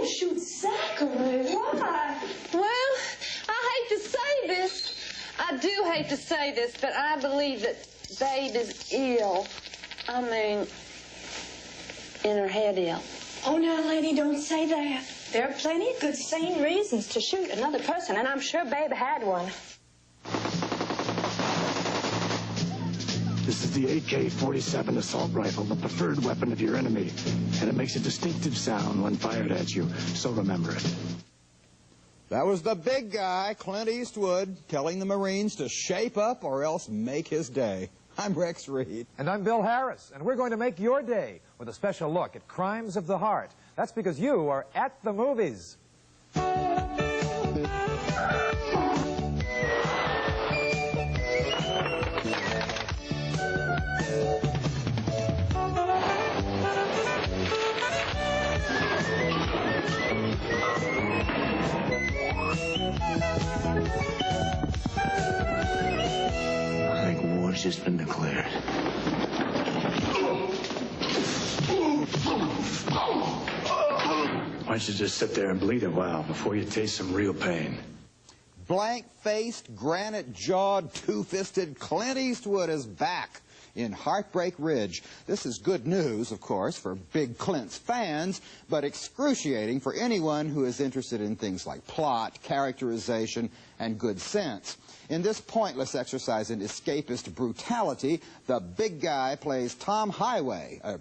to shoot Zachary. Why? Well, I hate to say this. I do hate to say this, but I believe that Babe is ill. I mean, in her head ill. Oh, now, lady, don't say that. There are plenty of good, sane reasons to shoot another person, and I'm sure Babe had one. This is the AK-47 assault rifle, the preferred weapon of your enemy, and it makes a distinctive sound when fired at you, so remember it. That was the big guy, Clint Eastwood, telling the Marines to shape up or else make his day. I'm Rex Reed. And I'm Bill Harris, and we're going to make your day with a special look at crimes of the heart. That's because you are at the movies. I think war's just been declared. Why don't you just sit there and bleed a while before you taste some real pain? Blank-faced, granite-jawed, two-fisted Clint Eastwood is back in Heartbreak Ridge. This is good news, of course, for Big Clint's fans, but excruciating for anyone who is interested in things like plot, characterization, and good sense. In this pointless exercise in escapist brutality, the big guy plays Tom Highway, a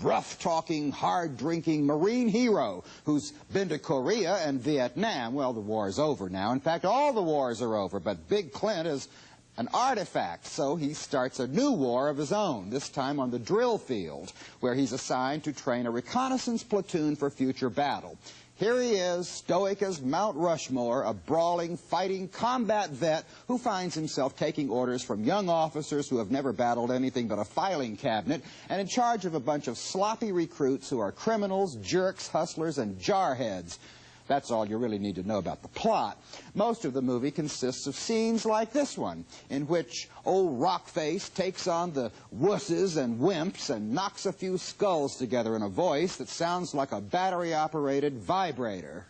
rough-talking, hard-drinking Marine hero who's been to Korea and Vietnam. Well, the war is over now. In fact, all the wars are over, but Big Clint is an artifact, so he starts a new war of his own, this time on the drill field, where he's assigned to train a reconnaissance platoon for future battle. Here he is, stoic as Mount Rushmore, a brawling, fighting combat vet who finds himself taking orders from young officers who have never battled anything but a filing cabinet, and in charge of a bunch of sloppy recruits who are criminals, jerks, hustlers, and jarheads. That's all you really need to know about the plot. Most of the movie consists of scenes like this one, in which old Rockface takes on the wusses and wimps and knocks a few skulls together in a voice that sounds like a battery-operated vibrator.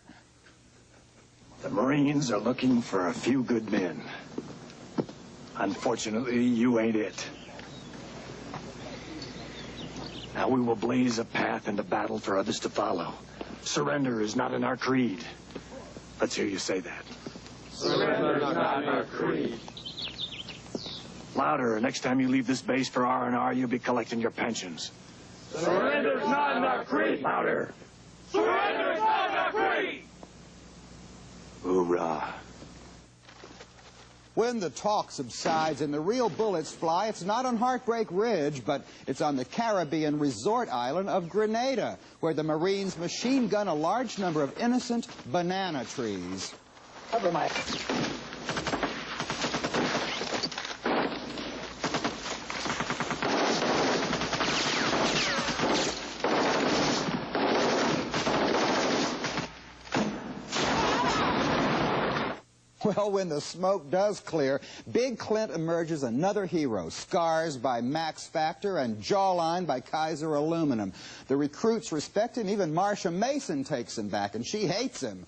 The Marines are looking for a few good men. Unfortunately, you ain't it. Now we will blaze a path into battle for others to follow. Surrender is not in our creed. Let's hear you say that. Surrender is not in our creed. Louder. Next time you leave this base for R&R, you'll be collecting your pensions. Surrender is not in our creed. Louder. Surrender is not in our creed. Hoorah. When the talk subsides and the real bullets fly, it's not on Heartbreak Ridge, but it's on the Caribbean resort island of Grenada, where the Marines machine gun a large number of innocent banana trees. Cover my... Well, when the smoke does clear, Big Clint emerges another hero, scars by Max Factor and jawline by Kaiser Aluminum. The recruits respect him, even Marsha Mason takes him back, and she hates him.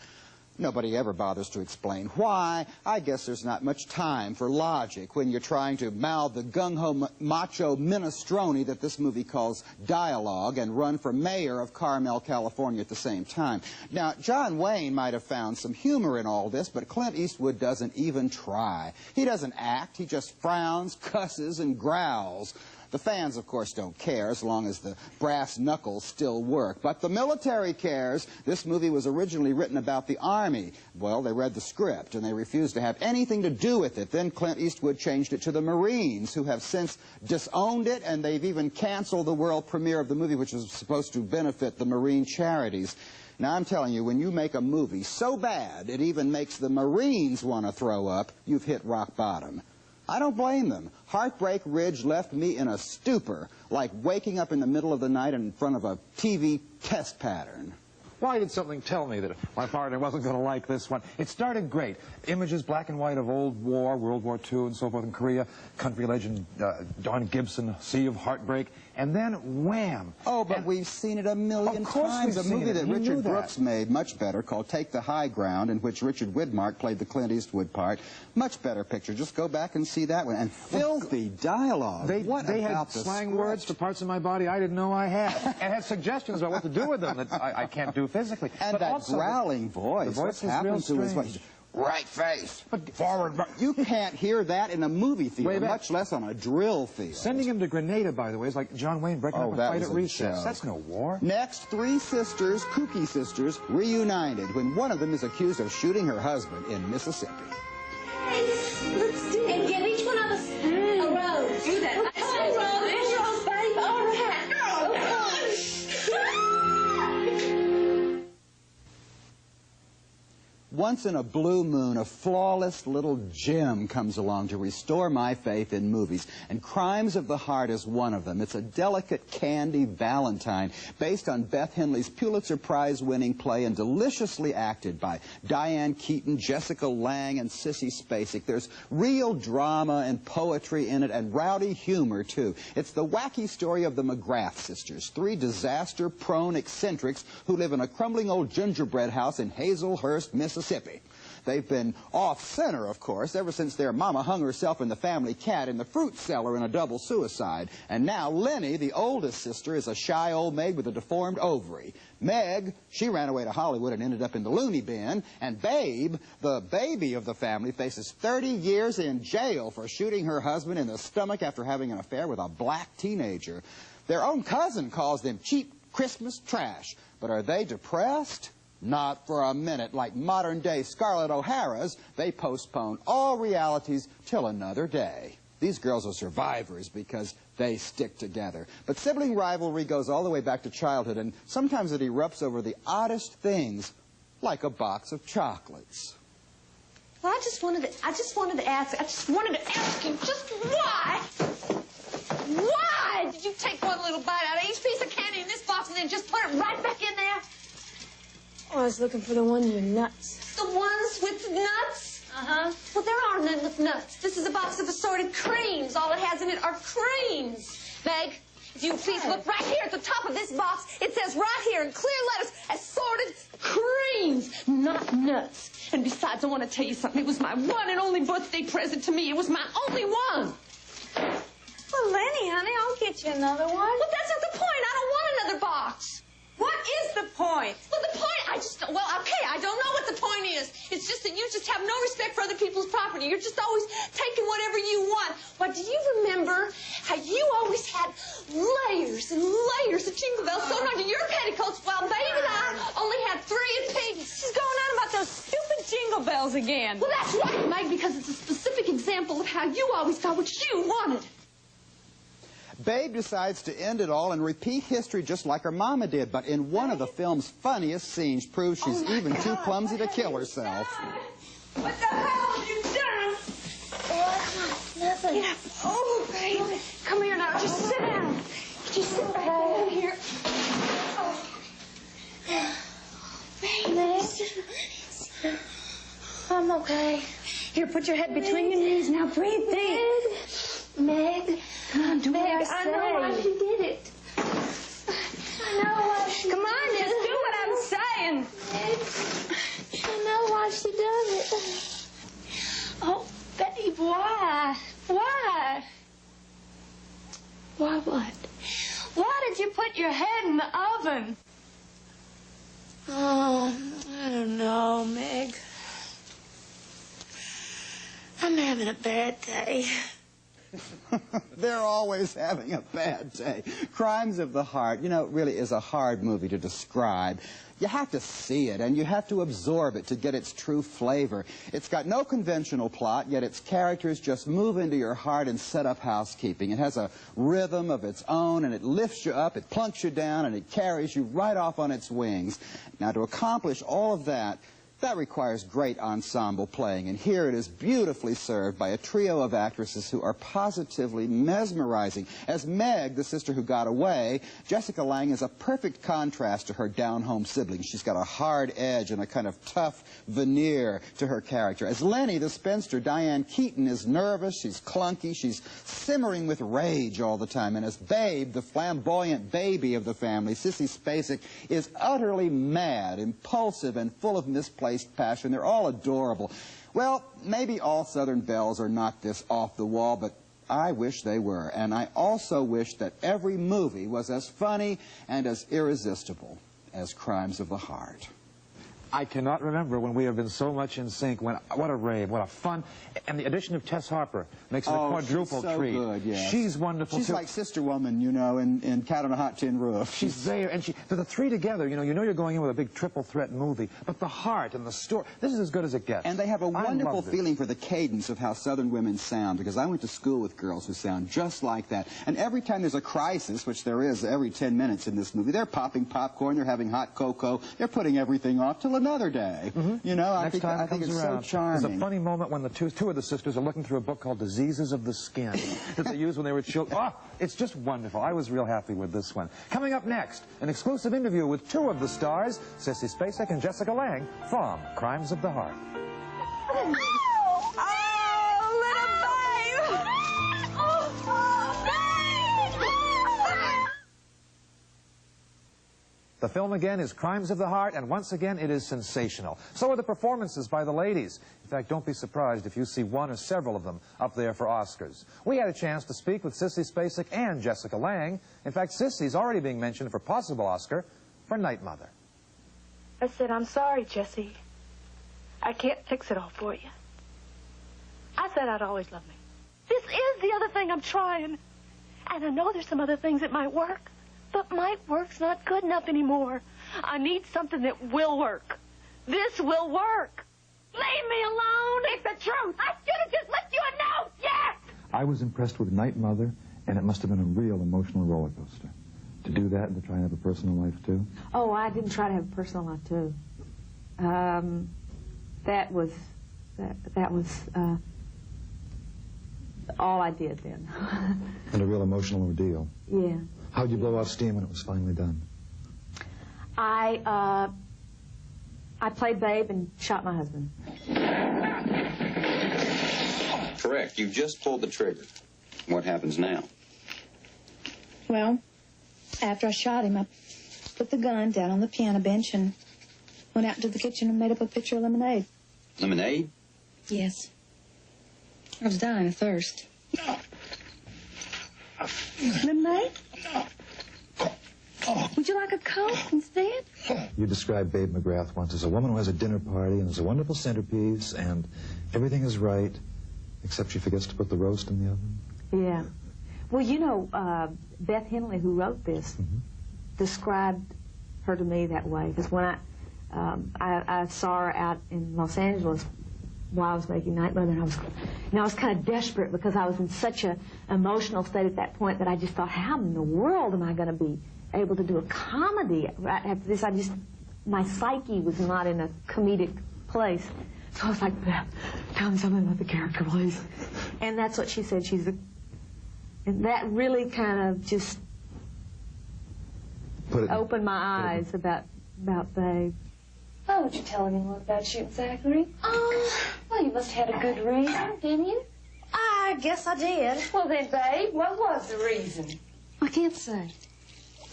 Nobody ever bothers to explain why. I guess there's not much time for logic when you're trying to mouth the gung-ho macho minestrone that this movie calls dialogue and run for mayor of Carmel, California at the same time. Now, John Wayne might have found some humor in all this, but Clint Eastwood doesn't even try. He doesn't act, he just frowns, cusses, and growls. The fans, of course, don't care as long as the brass knuckles still work. But the military cares. This movie was originally written about the Army. Well, they read the script, and they refused to have anything to do with it. Then Clint Eastwood changed it to the Marines, who have since disowned it, and they've even canceled the world premiere of the movie, which was supposed to benefit the Marine charities. Now, I'm telling you, when you make a movie so bad it even makes the Marines want to throw up, you've hit rock bottom. I don't blame them. Heartbreak Ridge left me in a stupor, like waking up in the middle of the night in front of a TV test pattern. Why did something tell me that my partner wasn't going to like this one? It started great. Images, black and white, of old war, World War II and so forth in Korea. Country legend, Don Gibson, Sea of Heartbreak. And then, wham! Oh, but we've seen it a million times. A movie that Richard Brooks made much better called Take the High Ground, in which Richard Widmark played the Clint Eastwood part. Much better picture. Just go back and see that one. And filthy dialogue. They had slang words for parts of my body I didn't know I had. And had suggestions about what to do with them that I can't do physically. And but that also growling voice. The voice What's happened to his voice? Right face, forward. You can't hear that in a movie theater, much less on a drill field. Sending him to Grenada, by the way, is like John Wayne breaking up a fight at recess. That's no war. Next, three sisters, kooky sisters, reunited when one of them is accused of shooting her husband in Mississippi. Let's do it. And give each one of us a rose. Do that. Rose, baby. All right. Once in a blue moon, a flawless little gem comes along to restore my faith in movies, and Crimes of the Heart is one of them. It's a delicate candy valentine based on Beth Henley's Pulitzer Prize-winning play and deliciously acted by Diane Keaton, Jessica Lange, and Sissy Spacek. There's real drama and poetry in it, and rowdy humor, too. It's the wacky story of the McGrath sisters, three disaster-prone eccentrics who live in a crumbling old gingerbread house in Hazelhurst, Mississippi. They've been off-center, of course, ever since their mama hung herself and the family cat in the fruit cellar in a double suicide. And now Lenny, the oldest sister, is a shy old maid with a deformed ovary. Meg, she ran away to Hollywood and ended up in the loony bin. And Babe, the baby of the family, faces 30 years in jail for shooting her husband in the stomach after having an affair with a black teenager. Their own cousin calls them cheap Christmas trash. But are they depressed? Not for a minute. Like modern-day Scarlett O'Hara's, they postpone all realities till another day. These girls are survivors because they stick together. But sibling rivalry goes all the way back to childhood, and sometimes it erupts over the oddest things, like a box of chocolates. Well, I just wanted to ask you, just why? Why did you take one little bite out of each piece of candy in this box and then just put it right back in there? Oh, I was looking for the ones with nuts. The ones with nuts? Uh-huh. Well, there are none with nuts. This is a box of assorted creams. All it has in it are creams. Meg, if you please look right here at the top of this box, it says right here in clear letters, assorted creams, not nuts. And besides, I want to tell you something. It was my one and only birthday present to me. It was my only one. Well, Lenny, honey, I'll get you another one. Well, that's not the point. I don't want another box. What is the point? Well, the point, okay, I don't know what the point is. It's just that you just have no respect for other people's property. You're just always taking whatever you want. But do you remember how you always had layers and layers of jingle bells sewn onto your petticoats while Babe and I only had 3 apiece? She's going on about those stupid jingle bells again. Well, that's right, Mike, because it's a specific example of how you always got what you wanted. Babe decides to end it all and repeat history just like her mama did, but in one of the film's funniest scenes proves she's even too clumsy to kill herself. What the hell have you done? What? Nothing. Yeah. Oh, babe. Come here now. Just sit down. Just sit right down here. Oh. Babe. I'm okay. Here, put your head between your knees. Now breathe deep. Meg. Come on, do what I say. I know why she did it. I know why she Come on, just do what I'm saying. Meg. I know why she does it. Oh, babe, why? Why? Why what? Why did you put your head in the oven? Oh, I don't know, Meg. I'm having a bad day. They're always having a bad day. Crimes of the Heart, you know, really is a hard movie to describe. You have to see it, and you have to absorb it to get its true flavor. It's got no conventional plot, yet its characters just move into your heart and set up housekeeping. It has a rhythm of its own, and it lifts you up, it plunks you down, and it carries you right off on its wings. Now, to accomplish all of that, That requires great ensemble playing, and here it is beautifully served by a trio of actresses who are positively mesmerizing. As Meg, the sister who got away, Jessica Lange is a perfect contrast to her down-home sibling. She's got a hard edge and a kind of tough veneer to her character. As Lenny, the spinster, Diane Keaton is nervous, she's clunky, she's simmering with rage all the time. And as Babe, the flamboyant baby of the family, Sissy Spacek, is utterly mad, impulsive, and full of misplaced passion. They're all adorable. Well, maybe all Southern belles are not this off the wall, but I wish they were. And I also wish that every movie was as funny and as irresistible as Crimes of the Heart. I cannot remember when we have been so much in sync. What a rave, what a fun. And the addition of Tess Harper makes it a quadruple she's so treat. Good, yes. She's wonderful, She's too. like Sister Woman, you know, in Cat on a Hot Tin Roof. She's there, and the three together, you know you're going in with a big triple threat movie, but the heart and the story, this is as good as it gets. And they have a wonderful feeling for the cadence of how Southern women sound, because I went to school with girls who sound just like that. And every time there's a crisis, which there is every 10 minutes in this movie, they're popping popcorn, they're having hot cocoa, they're putting everything off till another day. You know, I think it's so charming. There's a funny moment when the two of the sisters are looking through a book called Diseases of the Skin that they used when they were children. Oh, it's just wonderful. I was real happy with this one. Coming up next, an exclusive interview with two of the stars, Sissy Spacek and Jessica Lange, from Crimes of the Heart. The film again is Crimes of the Heart, and once again it is sensational. So are the performances by the ladies. In fact, don't be surprised if you see one or several of them up there for Oscars. We had a chance to speak with Sissy Spacek and Jessica Lange. In fact, Sissy's already being mentioned for possible Oscar for Night Mother. I said, I'm sorry, Jessie. I can't fix it all for you. I said I'd always love me. This is the other thing I'm trying. And I know there's some other things that might work. But might work's not good enough anymore. I need something that will work. This will work. Leave me alone. It's the truth. I should have just left you a note. Yes. I was impressed with Night Mother, and it must have been a real emotional roller coaster. To do that and to try and have a personal life, too? Oh, I didn't try to have a personal life, too. That was all I did then. And a real emotional ordeal. Yeah. How'd you blow off steam when it was finally done? I played Babe and shot my husband. Correct. You just pulled the trigger. What happens now? Well, after I shot him, I put the gun down on the piano bench and went out into the kitchen and made up a pitcher of lemonade. Lemonade? Yes. I was dying of thirst. Lemonade? Would you like a Coke instead? You described Babe McGrath once as a woman who has a dinner party and is a wonderful centerpiece and everything is right, except she forgets to put the roast in the oven. Yeah. Well, you know, Beth Henley, who wrote this, described her to me that way. Because when I saw her out in Los Angeles while I was making Night Mother, and I was kind of desperate because I was in such an emotional state at that point that I just thought, how in the world am I going to be able to do a comedy right after this? My psyche was not in a comedic place. So I was like, Beth, tell me something about the character, please. And that's what she said. And that really kind of just opened my eyes about Babe. Why would you tell anyone about shooting Zachary? Well, you must have had a good reason, didn't you? I guess I did. Well, then, Babe, what was the reason? I can't say.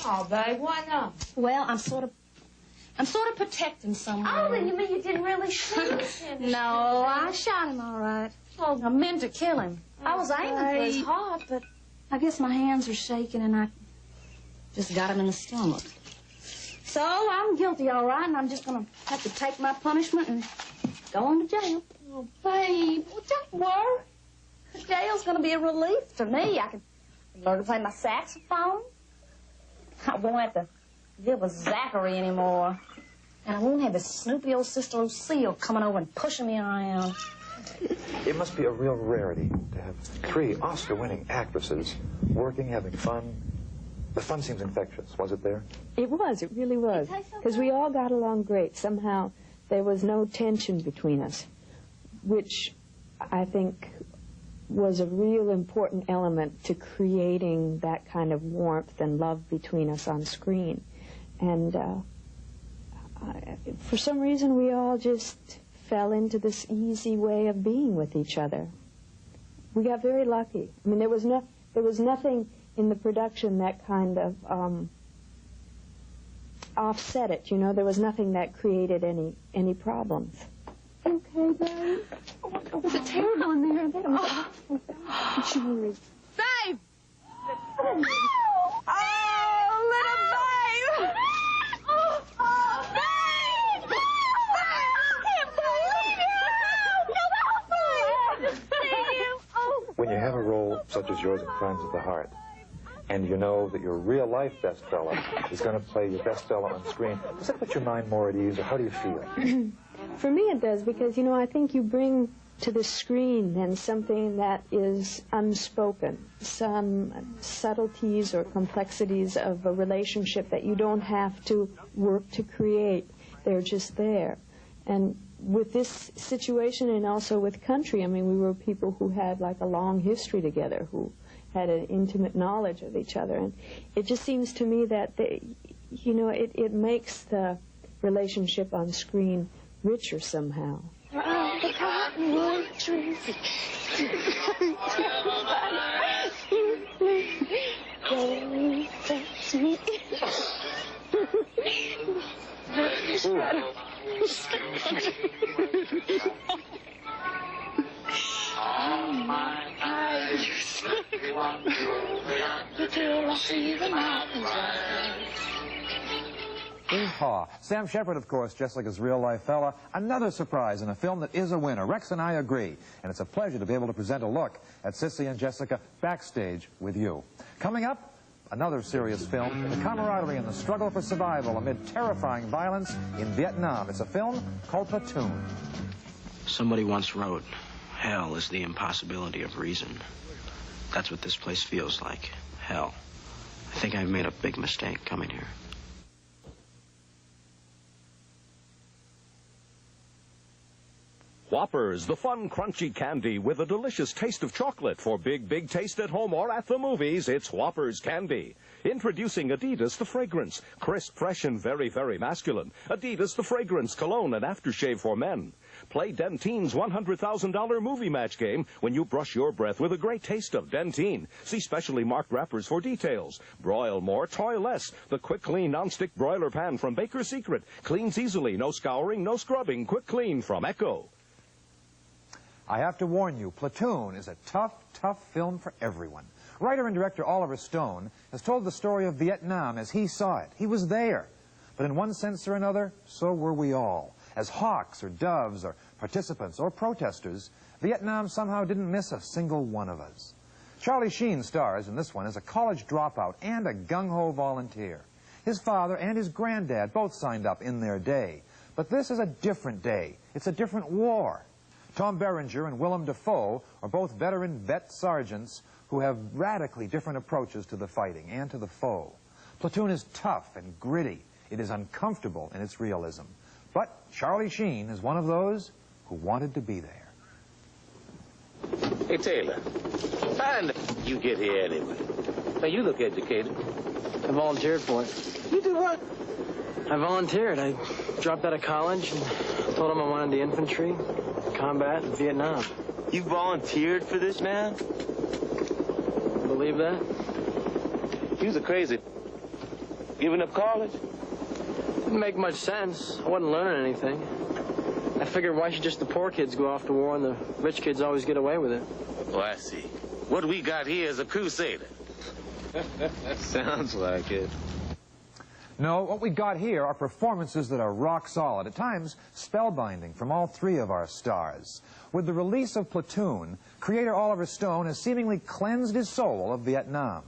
Oh, Babe, why not? Well, I'm sort of protecting someone. Oh, then you mean you didn't really shoot him? No, I shot him all right. Oh, I meant to kill him. I was aiming for his heart, but I guess my hands were shaking and I just got him in the stomach. So I'm guilty, all right, and I'm just going to have to take my punishment and go on to jail. Oh, Babe, well, don't worry. Jail's going to be a relief to me. I can learn to play my saxophone. I won't have to live with Zachary anymore. And I won't have his snoopy old sister Lucille coming over and pushing me around. It must be a real rarity to have 3 Oscar-winning actresses working, having fun. The fun seems infectious. Was it there? It was. It really was. Because we all got along great. Somehow There was no tension between us, which I think was a real important element to creating that kind of warmth and love between us on screen. And for some reason, we all just fell into this easy way of being with each other. We got very lucky. I mean, there was nothing in the production that kind of offset it, you know. There was nothing that created any problems. Okay, babe? Was it terrible in there? Julie. Babe! Oh, little babe! Oh, babe! I can't believe it! No, see you. Oh. When you have a role such as yours in Crimes of the Heart, and you know that your real-life best fella is going to play your best fella on screen, does that put your mind more at ease, or how do you feel? For me it does, because, you know, I think you bring to the screen then something that is unspoken, some subtleties or complexities of a relationship that you don't have to work to create. They're just there. And with this situation, and also with Country, I mean, we were people who had like a long history together, who had an intimate knowledge of each other. And it just seems to me that, you know, it makes the relationship on screen richer somehow. The cottonwood trees. Yeehaw. Sam Shepard, of course, Jessica's real-life fella. Another surprise in a film that is a winner. Rex and I agree. And it's a pleasure to be able to present a look at Sissy and Jessica backstage with you. Coming up, another serious film, the camaraderie and the struggle for survival amid terrifying violence in Vietnam. It's a film called Platoon. Somebody once wrote, hell is the impossibility of reason. That's what this place feels like. Hell. I think I've made a big mistake coming here. Whoppers, the fun, crunchy candy with a delicious taste of chocolate. For big, big taste at home or at the movies, it's Whoppers candy. Introducing Adidas the Fragrance. Crisp, fresh, and very, very masculine. Adidas the Fragrance, cologne and aftershave for men. Play Denteen's $100,000 movie match game when you brush your breath with a great taste of Denteen. See specially marked wrappers for details. Broil more, toil less. The quick clean non-stick broiler pan from Baker's Secret. Cleans easily, no scouring, no scrubbing. Quick clean from Echo. I have to warn you, Platoon is a tough, tough film for everyone. Writer and director Oliver Stone has told the story of Vietnam as he saw it. He was there. But in one sense or another, so were we all. As hawks or doves or participants or protesters, Vietnam somehow didn't miss a single one of us. Charlie Sheen stars in this one as a college dropout and a gung-ho volunteer. His father and his granddad both signed up in their day. But this is a different day. It's a different war. Tom Berenger and Willem Dafoe are both veteran vet sergeants who have radically different approaches to the fighting and to the foe. Platoon is tough and gritty. It is uncomfortable in its realism. But Charlie Sheen is one of those who wanted to be there. Hey, Taylor, how did you get here anyway? Hey, you look educated. I volunteered for it. You do what? I volunteered. I dropped out of college and told them I wanted the infantry, combat in Vietnam. You volunteered for this, man? Believe that? You was crazy. Giving up college? Didn't make much sense. I wasn't learning anything. I figured why should just the poor kids go off to war and the rich kids always get away with it? Oh, I see. What we got here is a crusader. Sounds like it. No, what we got here are performances that are rock solid, at times spellbinding from all three of our stars. With the release of Platoon, creator Oliver Stone has seemingly cleansed his soul of Vietnam.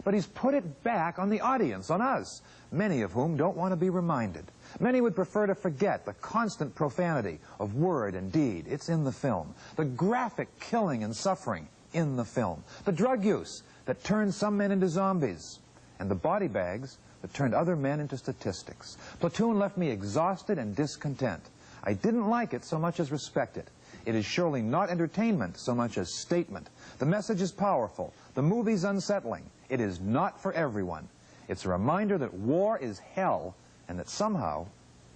But he's put it back on the audience, on us, many of whom don't want to be reminded. Many would prefer to forget the constant profanity of word and deed. It's in the film. The graphic killing and suffering in the film. The drug use that turned some men into zombies. And the body bags that turned other men into statistics. Platoon left me exhausted and discontent. I didn't like it so much as respect it. It is surely not entertainment so much as statement. The message is powerful. The movie's unsettling. It is not for everyone. It's a reminder that war is hell and that somehow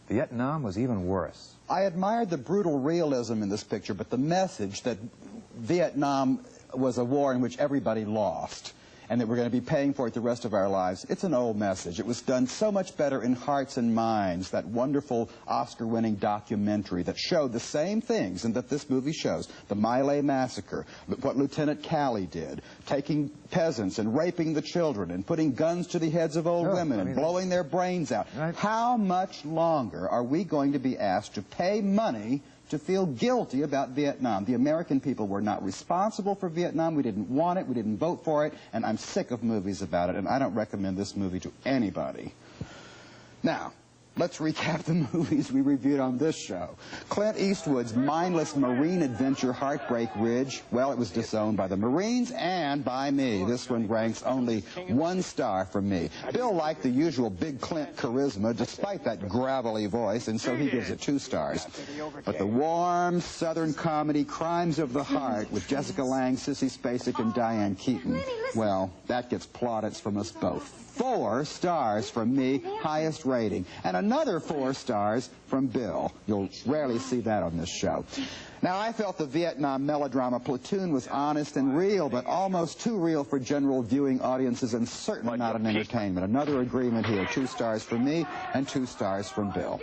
Vietnam was even worse. I admired the brutal realism in this picture, but the message that Vietnam was a war in which everybody lost and that we're going to be paying for it the rest of our lives, it's an old message. It was done so much better in Hearts and Minds, that wonderful Oscar-winning documentary that showed the same things and that this movie shows. The My Lai massacre, what Lieutenant Calley did, taking peasants and raping the children and putting guns to the heads of old women and blowing their brains out. Right. How much longer are we going to be asked to pay money to feel guilty about Vietnam? The American people were not responsible for Vietnam. We didn't want it. We didn't vote for it. And I'm sick of movies about it, and I don't recommend this movie to anybody. Now, let's recap the movies we reviewed on this show. Clint Eastwood's mindless marine adventure Heartbreak Ridge, well, it was disowned by the Marines and by me. This one ranks only 1 star from me. Bill liked the usual Big Clint charisma despite that gravelly voice, and so he gives it 2 stars. But the warm southern comedy Crimes of the Heart with Jessica Lange, Sissy Spacek, and Diane Keaton, well, that gets plaudits from us both. 4 stars from me, highest rating, and another 4 stars from Bill. You'll rarely see that on this show. Now, I felt the Vietnam melodrama Platoon was honest and real, but almost too real for general viewing audiences and certainly not an entertainment. Another agreement here, 2 stars from me and 2 stars from Bill.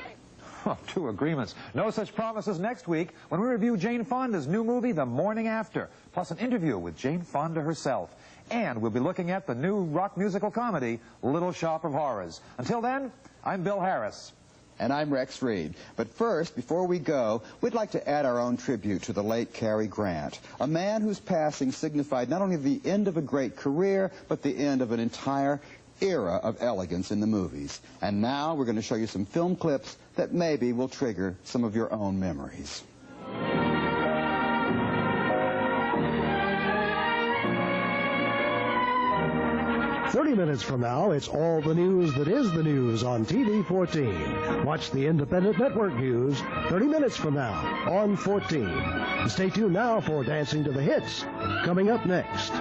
Oh, 2 agreements. No such promises next week when we review Jane Fonda's new movie, The Morning After, plus an interview with Jane Fonda herself. And we'll be looking at the new rock musical comedy, Little Shop of Horrors. Until then, I'm Bill Harris. And I'm Rex Reed. But first, before we go, we'd like to add our own tribute to the late Cary Grant, a man whose passing signified not only the end of a great career, but the end of an entire era of elegance in the movies. And now we're going to show you some film clips that maybe will trigger some of your own memories. 30 minutes from now, it's all the news that is the news on TV 14. Watch the Independent Network News 30 minutes from now on 14. And stay tuned now for Dancing to the Hits, coming up next.